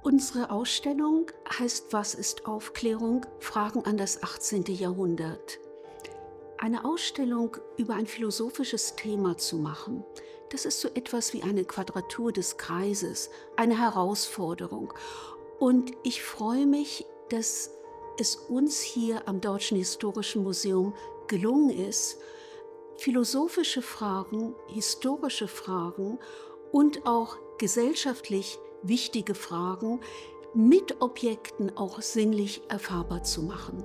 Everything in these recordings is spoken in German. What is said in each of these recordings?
Unsere Ausstellung heißt „Was ist Aufklärung? Fragen an das 18. Jahrhundert“. Eine Ausstellung über ein philosophisches Thema zu machen, das ist so etwas wie eine Quadratur des Kreises, eine Herausforderung. Und ich freue mich, dass es uns hier am Deutschen Historischen Museum gelungen ist, philosophische Fragen, historische Fragen und auch gesellschaftlich wichtige Fragen mit Objekten auch sinnlich erfahrbar zu machen.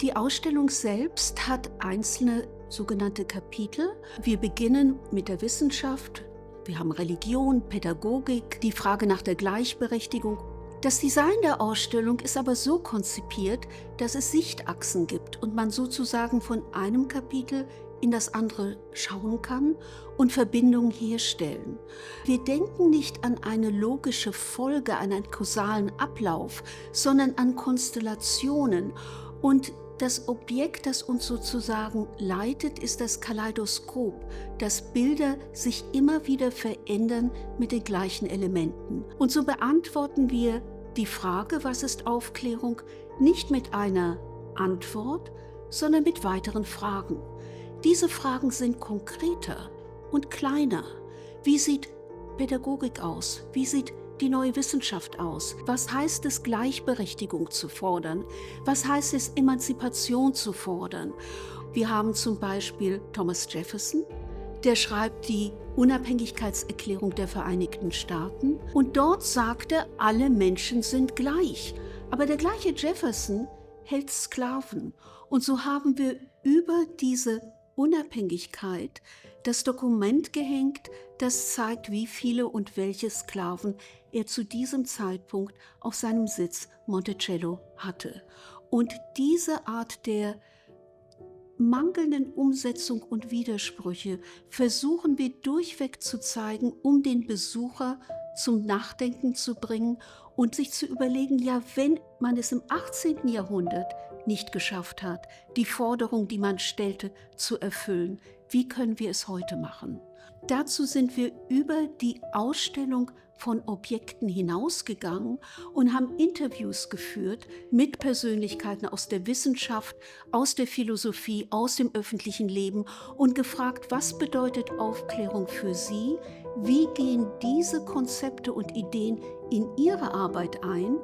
Die Ausstellung selbst hat einzelne sogenannte Kapitel. Wir beginnen mit der Wissenschaft, wir haben Religion, Pädagogik, die Frage nach der Gleichberechtigung. Das Design der Ausstellung ist aber so konzipiert, dass es Sichtachsen gibt und man sozusagen von einem Kapitel in das andere schauen kann und Verbindungen herstellen. Wir denken nicht an eine logische Folge, an einen kausalen Ablauf, sondern an Konstellationen. Und das Objekt, das uns sozusagen leitet, ist das Kaleidoskop, dass Bilder sich immer wieder verändern mit den gleichen Elementen. Und so beantworten wir die Frage, was ist Aufklärung, nicht mit einer Antwort, sondern mit weiteren Fragen. Diese Fragen sind konkreter und kleiner. Wie sieht Pädagogik aus? Wie sieht die neue Wissenschaft aus? Was heißt es, Gleichberechtigung zu fordern? Was heißt es, Emanzipation zu fordern? Wir haben zum Beispiel Thomas Jefferson, der schreibt die Unabhängigkeitserklärung der Vereinigten Staaten und dort sagt er, alle Menschen sind gleich. Aber der gleiche Jefferson hält Sklaven. Und so haben wir über diese Unabhängigkeit das Dokument gehängt, das zeigt, wie viele und welche Sklaven er zu diesem Zeitpunkt auf seinem Sitz Monticello hatte. Und diese Art der mangelnden Umsetzung und Widersprüche versuchen wir durchweg zu zeigen, um den Besucher zum Nachdenken zu bringen und sich zu überlegen, ja, wenn man es im 18. Jahrhundert nicht geschafft hat, die Forderung, die man stellte, zu erfüllen, wie können wir es heute machen? Dazu sind wir über die Ausstellung von Objekten hinausgegangen und haben Interviews geführt mit Persönlichkeiten aus der Wissenschaft, aus der Philosophie, aus dem öffentlichen Leben und gefragt, was bedeutet Aufklärung für Sie? Wie gehen diese Konzepte und Ideen in Ihre Arbeit ein?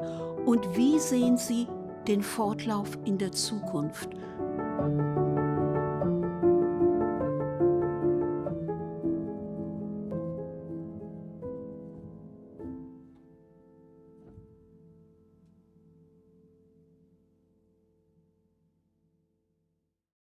Und wie sehen Sie den Fortlauf in der Zukunft?